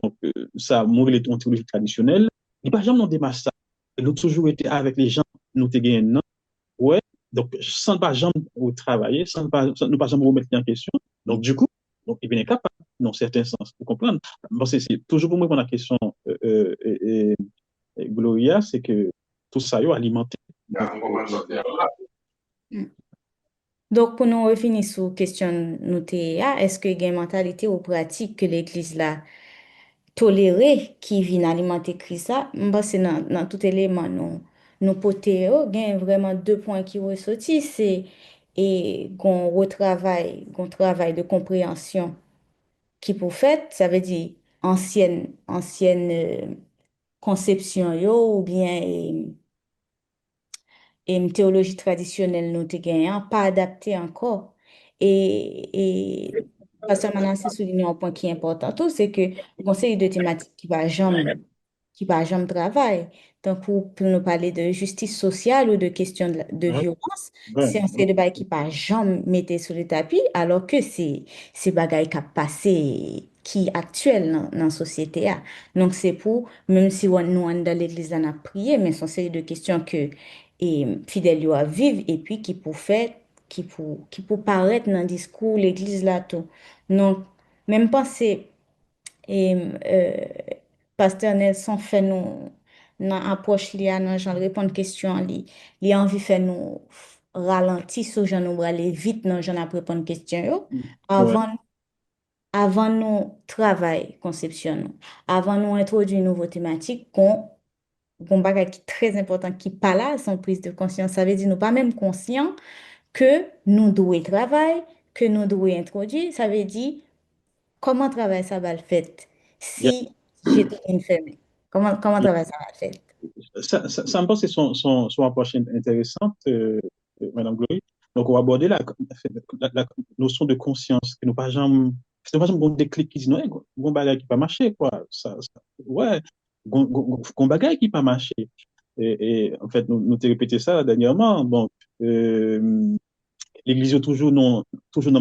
donc ça, mourir en théologie traditionnelle, il n'y a pas jamais dans démarche ça. Nous avons toujours été avec les gens, nous avons gagné un an, ouais, donc sans pas jamais travailler, sans ne pas jamais remettre en question. Donc, du coup, donc, il est capable, dans certains sens, de comprendre. Bon, c'est toujours pour moi pour la question, Gloria, c'est que tout ça est alimenté. Donc, pour nous revenir sur la question nous est-ce que il y a une mentalité ou pratique que l'Église là toléré qui vient alimenter crise ça? C'est dans tout élément nous poter, il y a vraiment deux points qui ressortissent, c'est qu'on travail de compréhension qui pour fait, ça veut dire ancienne conception yo, ou bien une théologie traditionnelle nous te gagnant, pas adaptée encore. Et Pasteur Manasseh souligne un point qui est important, tout, c'est que le conseil de thématique qui va jamais travailler. Donc, pour nous parler de justice sociale ou de questions de Ouais, violence, ouais, c'est un ouais. débat qui va jamais mettre sur le tapis, alors que c'est bagaille qui a passé, qui est actuel dans la société. Donc, c'est pour, même si nous, dans l'église, on a prié, mais c'est une série de questions que fidèles yo à vivre et puis qui pour faire, qui pour paraître dans le discours, l'église là, tout. Donc, même penser et Pasteur Nelson fait nous dans approche li a dans genre répondre question li envie faire nous ralentir sur genre nous aller vite dans genre répondre question yo Ouais. avant avant nous travail conception nous. Avant nous introduire une nouvelle thématique qu'on bagage qui est très important qui pas là sans prise de conscience ça veut dire nous pas même conscient que nous devons travailler que nous devons introduire ça veut dire comment travail ça va le fait Yeah. si j'étais enfermée? Comment travail ça va le fait? Ça me pense que c'est son approche intéressante, Madame Glory. Donc, on va aborder la notion de conscience, que nous pas jamais, c'est pas jamais un déclic qui dit non, un bagage qui pas marché, quoi. Ouais, un bagage qui pas marché. En fait, nous t'ai répété ça dernièrement. Donc, euh, l'Église est toujours dans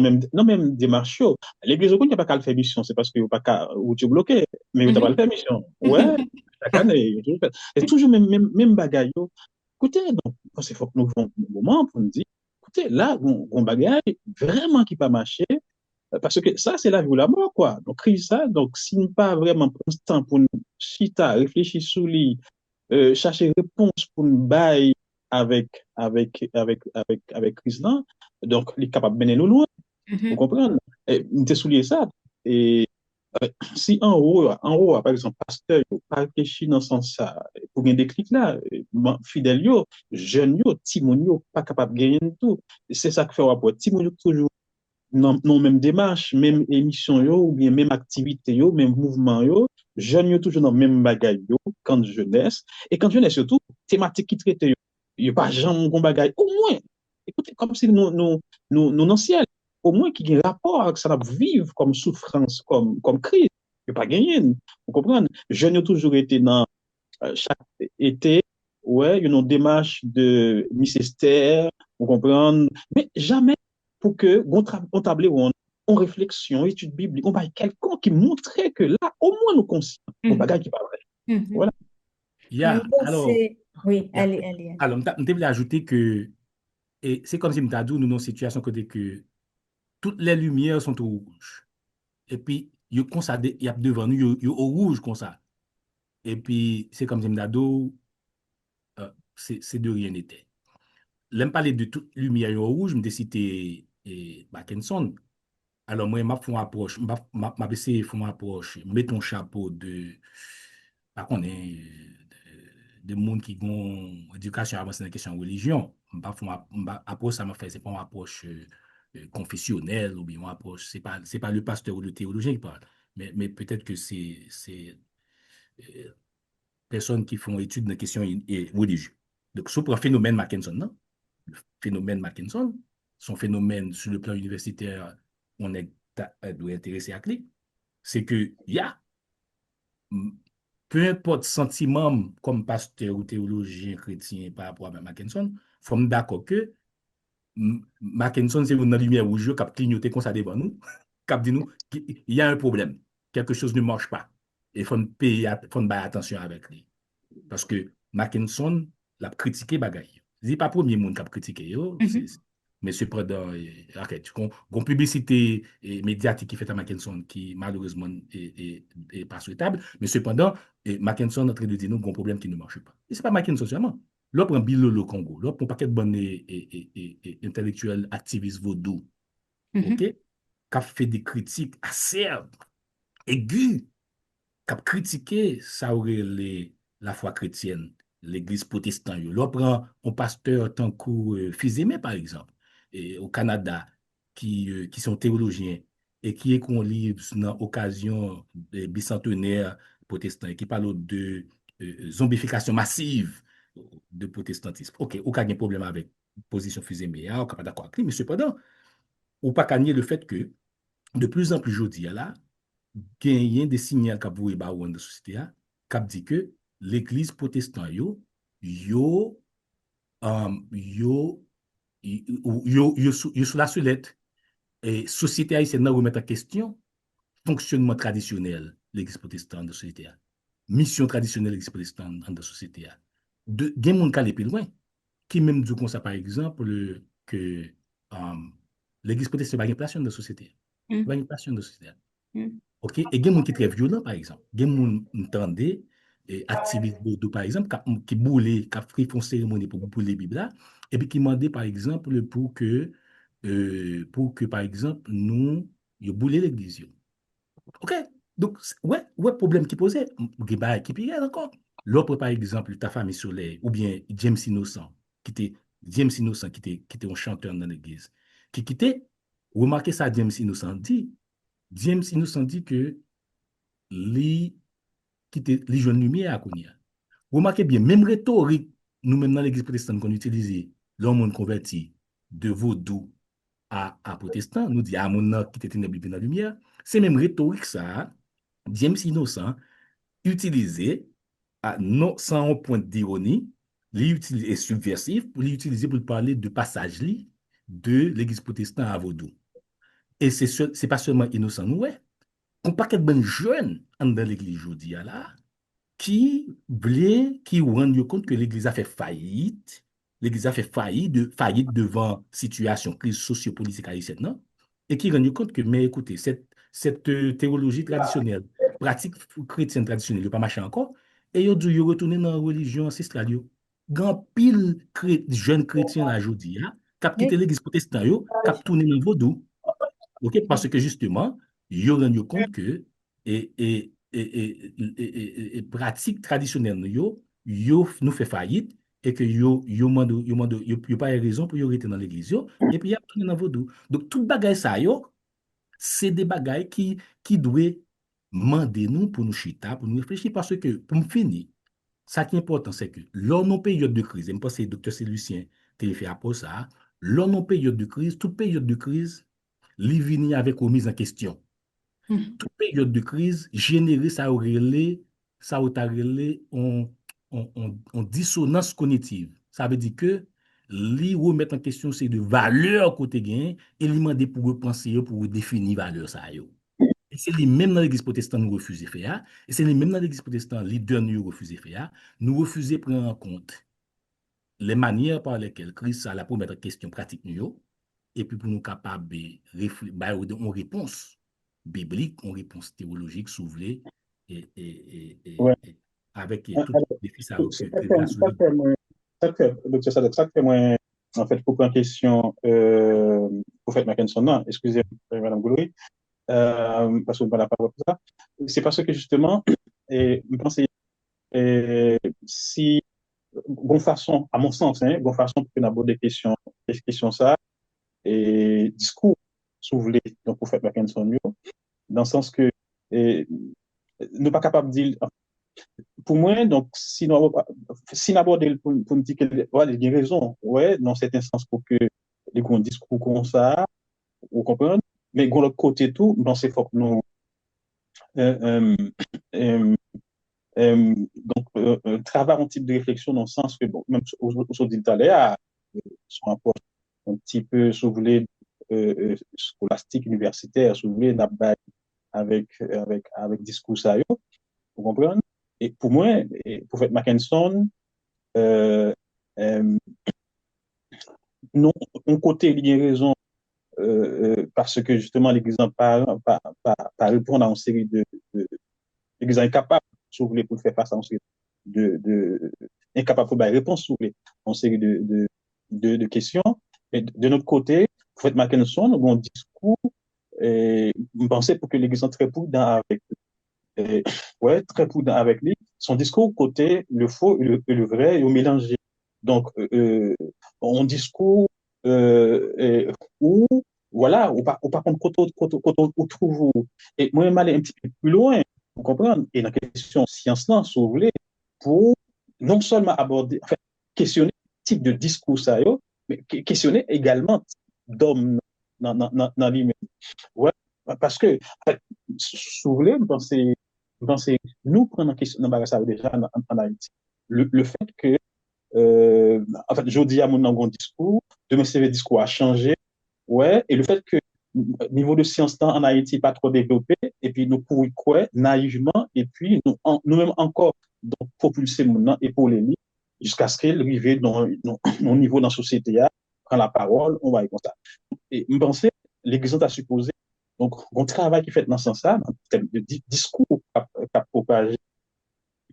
même démarche. L'Église, il n'y a pas qu'à le faire mission, c'est parce qu'il n'y a pas qu'à, ou tu es bloqué, mais il n'y a pas le faire mission. Ouais, chaque année, c'est toujours même bagaille. Écoutez, donc, il faut que nous vivons un moment pour nous dire, écoutez, là, on bagaille vraiment qui pas marché, parce que ça, c'est la vie ou la mort, quoi. Donc, crise ça, donc, si nous pas vraiment prendre ce temps pour nous chita, réfléchir sur lui, chercher réponse pour nous bailler avec crise là, donc, il est capable de mener nous loin, vous Mhm, comprenez? Et, nous t'ai souligné ça. Et si par exemple, pasteur, yo, pas réfléchi dans ce sens ça, pour gagner des clics là, fidèle yo, jeune yo, timon yo, pas capable de gagner tout. C'est ça que fait rapport. Timon yo toujours non même démarche, même émission yo, ou bien même activité yo, même mouvement yo, jeune yo toujours dans même bagaille yo, quand jeunesse, et quand jeunesse surtout, thématique qui traite yo, yo pas jamais gon bagaille, au moins, écoutez, comme si nous non ciel, au moins qui a un rapport avec ça, va vivre comme souffrance, comme crise, yo pas gagné, vous comprenez? Jeune yo toujours été dans, chaque été, ouais, une démarche de ministère, vous comprenez, mais jamais pour que, on table ou on réflexion, étude biblique, on va quelqu'un qui montrait que là, au moins nous conscients, on mhm, bagage qui parle. mhm. Voilà. Même pas, Alors, c'est... Oui, ya. allez. Alors, je voulais ajouter que, et c'est comme si je dit, nous, dans une situation côté que toutes les lumières sont au rouge. et puis, il y a devant nous, il au rouge comme ça. Et puis, c'est comme si m'dado, c'est de rien n'était. L'aime parler de toute lumière au rouge, me cité Mackinson. Alors, moi, m'a fait une approche, m'a essayé de faire une approche, mets ton chapeau de, par contre, de monde qui ont éducation avancée dans la question de religion. M'a fait une approche, ça m'a fait, c'est pas une approche confessionnelle ou bien une approche, c'est pas le pasteur ou le théologien qui parle, mais peut-être que c'est euh, personnes qui font études dans la question religieuse. Donc, sur le phénomène Mackinson, non? Le phénomène Mackinson, son phénomène sur le plan universitaire, on est, doit intéresser à clé, c'est que il y a, peu importe sentiment comme pasteur ou théologien chrétien par rapport à Mackinson, il faut me d'accord que Mackinson, c'est une lumière rouge qui a clignoté comme ça devant nous, qui dit nous qu'il y a un problème, quelque chose ne marche pas. Et il faut payer, faut faire attention avec lui. Parce que Mackinson l'a critiqué bagaille. C'est pas le premier monde qui a critiqué yo, mais cependant une publicité médiatique qui fait à Mackinson qui malheureusement est pas souhaitable, mais cependant Mackinson est en train de dire nous un problème qui ne marche pas. Et c'est pas Mackinson seulement. Là, on prend Bilolo Congo, là, on prend un paquet de bonnes intellectuels activistes vaudous, OK, qui a fait des critiques acerbes, aiguës, qui a critiqué ça aurait la foi chrétienne, l'église protestante. Là, on prend un pasteur tant que Fils-Aimé, par exemple, et au Canada, qui sont théologiens et qui écrit un livre dans l'occasion des bicentenaires protestants, qui parle de zombification massive de protestantisme. OK, aucun problème avec la position Fils-Aimé, on n'est pas d'accord avec lui, mais cependant, on ne peut pas nier le fait que de plus en plus, je dis là, genyen des signaux qui vous ba ou dans la société qui dit que l'église protestante yo yo yo sous la soulette et société haïtienne remettre en question fonctionnement traditionnel l'église protestante de la société, mission traditionnelle de l'église protestante dans la société. De gen moun ka aller plus loin qui même dit comme ça par exemple que l'église protestante n'a pas de place dans la société, pas de place dans la société. OK? Et il y a des gens qui sont très violents, par exemple. Il y a des gens qui entendent, activistes Bodo, par exemple, qui boulent, qui font cérémonie pour bouler la Bible, là, et puis qui demandent, par exemple, pour que, par exemple, nous, bouler l'église. OK? Donc, ouais, problème qui posait, il y a qui pire encore. L'autre, par exemple, ta famille Soleil, ou bien James Innocent, qui était un chanteur dans l'église, qui quittait, remarquez ça, James Innocent dit que les les jeunes lumière à Kounia. Remarquez bien, même rhétorique, nous-mêmes dans l'église protestante qu'on utilise, l'homme converti de vaudou à protestant, nous dit à mon qui était ténèbres dans la lumière, c'est même rhétorique ça, James Innocent utilisé non sans un point d'ironie, est subversif pour l'utiliser pour parler de passage de l'église protestante à vaudou. Et c'est pas seulement Innocent, nous, ouais. Un paquet de bonnes jeunes dans l'église aujourd'hui là, qui rendent compte que l'église a fait faillite, l'église a fait faillite devant situation crise sociopolitique haïtienne, non? Et qui rendent compte que, mais écoutez, cette théologie traditionnelle, pratique chrétienne traditionnelle, il pas marché encore, et ils ont retourné dans la religion ancestrale. Grand pile jeunes chrétiens là aujourd'hui, qui ont quitté l'église protestante, qui ont tourné dans le vaudou. OK? Parce que justement, ils ont rendu compte que pratique traditionnelle nous fait faillite et que yo pas raison pour yo rester dans l'église et puis y a tourné dans vaudou. Donc tout bagay ça c'est des bagailles qui doivent demander nous pour nous chita, pour nous réfléchir parce que pour me finir, ça qui est important c'est que lors nos périodes de crise, et je pense que le docteur Lucien t'a fait après ça, lors nos périodes de crise, toute période de crise, li vini avec remise en question. Toute période de crise, générer ça aurait relé en dissonance cognitive. Ça veut dire que li remettre en question c'est de valeur côté gain et li demander pour repenser pour définir valeur ça yo. Et c'est les mêmes dans l'église protestante nous refuser faire et c'est les mêmes dans l'église protestante leader nous refuser faire, nous refuser prendre en compte les manières par lesquelles Christ a la pour mettre en question pratique nous et puis pour nous capables de réfléchir, une réponse biblique, une réponse théologique soulevée Ouais. avec Alors, tout le défi ça que la ça souligne. fait moins, docteur Sadek, ça fait moins, en fait, pour prendre question, Prophète Mackinson, non, excusez-moi, Madame Goulory, parce que vous n'avez pas parole pour ça. C'est parce que justement, je pense si, bonne façon, à mon sens, hein, bonne façon pour qu'on aborde des questions ça, et discours soulevé donc Prophète Mackinson, dans le sens que, et, nous pas capable de dire, pour moi, donc, si nous abordons pour me dire qu'il y a raison, ouais, dans certains sens pour que les grands discours comme ça, vous comprenez, mais de l'autre côté tout, dans ces faut que nous, euh, euh, euh, travaillons un type de réflexion dans le sens que, bon, même au dit tout à l'heure, son rapport un petit peu, si vous voulez, scolastique, universitaire, si vous voulez, avec discours ça, vous comprenez? Et pour moi, pour faire Mackinson, euh, euh, non, un côté, il y a raison, parce que justement, l'Église par répondre à une série l'Église est incapable, si vous voulez, pour faire face à une série incapable pour faire réponse, si vous voulez, à une série de questions. Et de notre côté, pour faire Mackinson, mon discours, je pensais pour que l'Église soit très prudent avec ouais, très prudent avec lui. Son discours côté le faux et le vrai, et au mélanger. Donc, un discours où, voilà, ou par contre, quand on trouve, et moi, je aller un petit peu plus loin, vous comprenez, et dans la question science-là, si vous voulez, pour non seulement aborder, enfin, questionner le type de discours ça, mais questionner également d'homme dans lui-même. Ouais, parce que, en fait, si vous voulez, nous prenons en question dans ça déjà en Haïti. Le fait que, en fait, je dis à mon discours, de mes discours a changé, ouais, et le fait que niveau de science temps en Haïti pas trop développé, et puis nous pouvons quoi naïvement, et puis nous-mêmes encore donc propulser mon et pour les lits jusqu'à ce qu'elle arrive dans niveau dans la société, prend la parole, on va y comme ça. Et je pensais, l'Église a supposé, donc, un travail qui fait dans ce sens-là, en termes de discours qu'a propagé,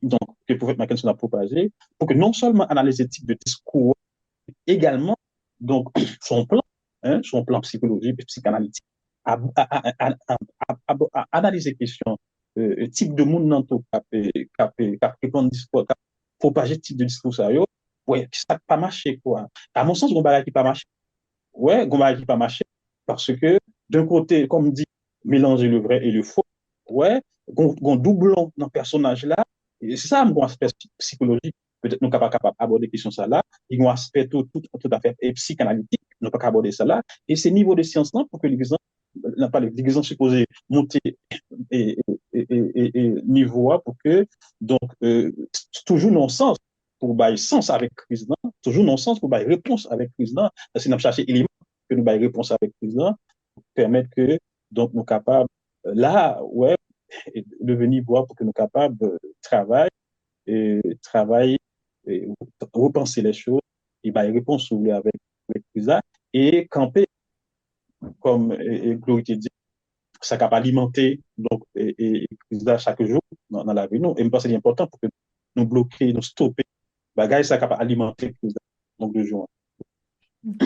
donc, que le prophète Mackinson a propagé, pour que non seulement analyser le type de discours, également, donc, son plan psychologique et psychanalytique, à analyser question, type de monde dans tout, cap répondre discours, cap propager type de discours, ça, ouais, ça n'a pas marché, quoi. À mon sens, on va qui pas marché. Ouais, Gomba qui pas marché parce que d'un côté, comme dit, mélanger le vrai et le faux. Ouais, gon doublon dans le personnage là. Et c'est ça mon aspect psychologique. Peut-être nous pas capable d'aborder la question ça là. Il y a un aspect tout à fait psychanalytique. Nous pas capable d'aborder ça là. Et c'est niveau de science là pour que l'exemple n'a pas l'exemple supposé monter et, niveau A pour que donc toujours non sens pour bailler sens avec crise là, toujours non sens pour bailler réponse avec crise là. Parce que nous chercher éléments que nous bailler réponse avec crise là pour permettre que donc nous capables là ouais devenir voir pour que nous capables travailler travailler et repenser les choses et bailler réponse sur avec crise là et camper comme Chloé dit ça capable alimenter donc chaque jour dans la vie nous et je pense que c'est important pour que nous bloquer nous stopper bagaille ça capable alimenter donc de jour. Ok.